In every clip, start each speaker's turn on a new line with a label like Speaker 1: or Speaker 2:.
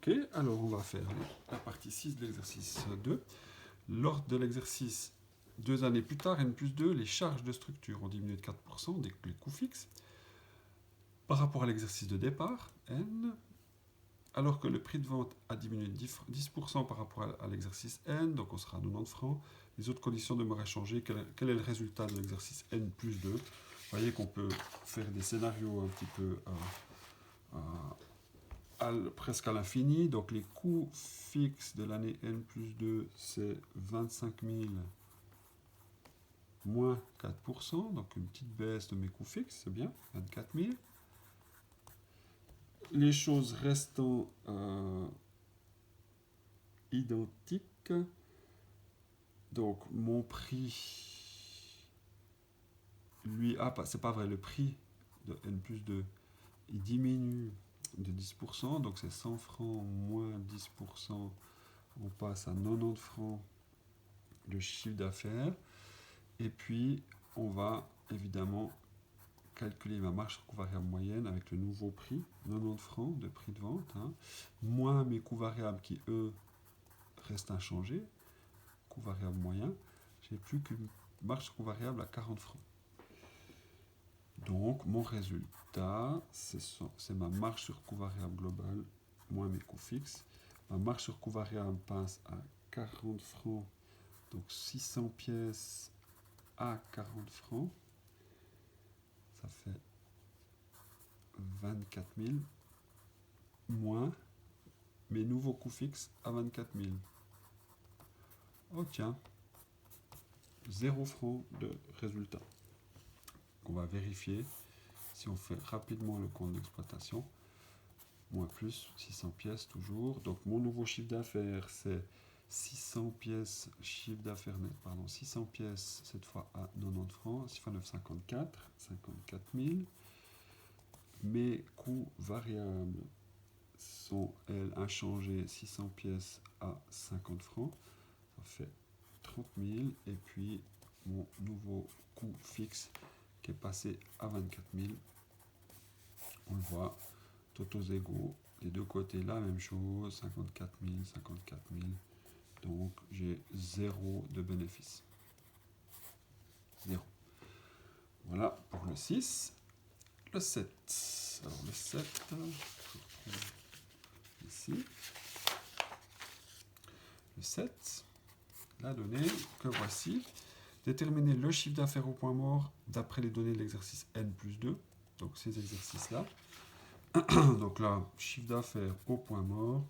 Speaker 1: Ok, alors on va faire la partie 6 de l'exercice 2. Lors de l'exercice 2 années plus tard, N plus 2, les charges de structure ont diminué de 4%, les coûts fixes, par rapport à l'exercice de départ, N, alors que le prix de vente a diminué de 10% par rapport à l'exercice N, donc on sera à 90 francs. Les autres conditions demeurent inchangées. Quel est le résultat de l'exercice N plus 2? Vous voyez qu'on peut faire des scénarios un petit peu presque à l'infini. Donc les coûts fixes de l'année N plus 2, c'est 25 000 moins 4%. Donc une petite baisse de mes coûts fixes, c'est bien, 24 000. Les choses restant identiques. Donc mon prix, lui, c'est pas vrai, le prix de N plus 2, il diminue de 10%, donc c'est 100 francs moins 10%, on passe à 90 francs de chiffre d'affaires. Et puis, on va évidemment calculer ma marge sur coût variable moyenne avec le nouveau prix, 90 francs de prix de vente, moins mes coûts variables qui, eux, restent inchangés, coût variable moyen. J'ai plus qu'une marge sur coût variable à 40 francs. Donc, mon résultat, c'est ma marge sur coût variable globale moins mes coûts fixes. Ma marge sur coût variable passe à 40 francs, donc 600 pièces à 40 francs. Ça fait 24 000 moins mes nouveaux coûts fixes à 24 000. Oh tiens, 0 francs de résultat. On va vérifier si on fait rapidement le compte d'exploitation. Moins plus 600 pièces toujours. Donc mon nouveau chiffre d'affaires c'est 600 pièces, chiffre d'affaires net, pardon, 600 pièces cette fois à 90 francs, 6 fois 9, 54 000. Mes coûts variables sont, elles, inchangées, 600 pièces à 50 francs, ça fait 30 000, et puis mon nouveau coût fixe qui est passé à 24 000, on le voit, totaux égaux, des deux côtés la même chose, 54 000, 54 000, donc j'ai 0 de bénéfice. 0. Voilà pour le 6. Le 7. Alors le 7, je retrouve ici. Le 7, la donnée que voici. Déterminer le chiffre d'affaires au point mort d'après les données de l'exercice N plus 2. Donc ces exercices-là. Donc là, chiffre d'affaires au point mort,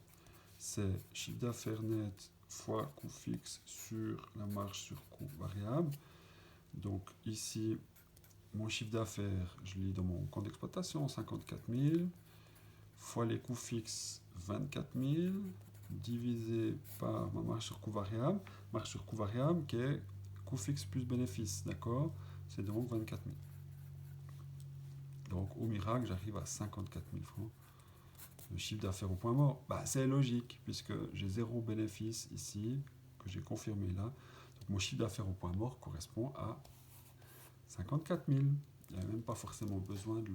Speaker 1: c'est chiffre d'affaires net fois coût fixe sur la marge sur coût variable. Donc ici, mon chiffre d'affaires, je lis dans mon compte d'exploitation, 54 000, fois les coûts fixes, 24 000, divisé par ma marge sur coût variable qui est coût fixe plus bénéfice, d'accord? C'est donc 24 000. Donc au miracle, j'arrive à 54 000 francs. Le chiffre d'affaires au point mort, c'est logique, puisque j'ai 0 bénéfice ici, que j'ai confirmé là. Donc mon chiffre d'affaires au point mort correspond à 54 000. Il n'y a même pas forcément besoin de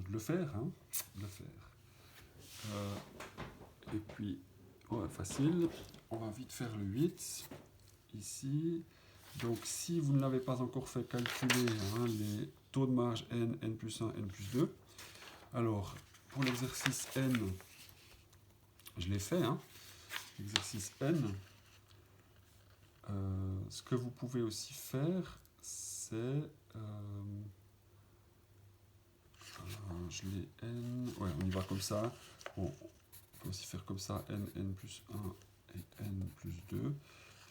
Speaker 1: le faire. Et puis, facile, on va vite faire le 8 ici. Donc si vous ne l'avez pas encore fait calculer les taux de marge N, N plus 1, N plus 2, alors pour l'exercice N, je l'ai fait, l'exercice N, ce que vous pouvez aussi faire, c'est, je l'ai N, on y va comme ça, on peut aussi faire comme ça, N, N plus 1 et N plus 2,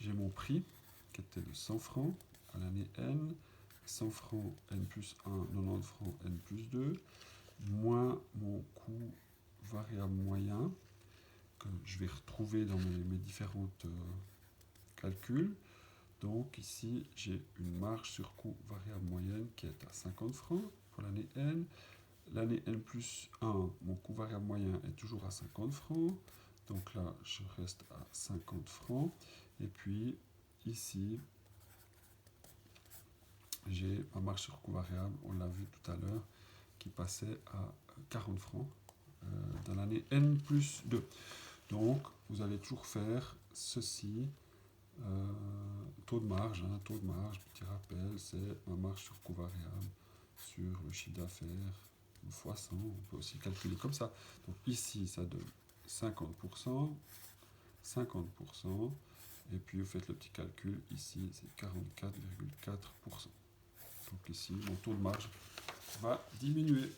Speaker 1: j'ai mon prix, qui était de 100 francs à l'année N, 100 francs N plus 1, 90 francs N plus 2, moins mon coût variable moyen, que je vais retrouver dans mes différentes calculs. Donc ici, j'ai une marge sur coût variable moyenne qui est à 50 francs pour l'année N. L'année N plus 1, mon coût variable moyen est toujours à 50 francs. Donc là, je reste à 50 francs. Et puis ici, j'ai ma marge sur coût variable, on l'a vu tout à l'heure, qui passait à 40 francs. dans l'année N plus 2. Donc, vous allez toujours faire ceci. Taux de marge, petit rappel, c'est ma marge sur coût variable sur le chiffre d'affaires fois 100. On peut aussi calculer comme ça. Donc ici, ça donne 50%, 50%, et puis vous faites le petit calcul, ici c'est 44,4%. Donc ici, mon taux de marge va diminuer.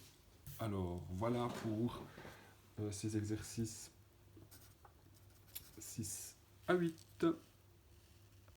Speaker 1: Alors voilà pour ces exercices 6 à 8.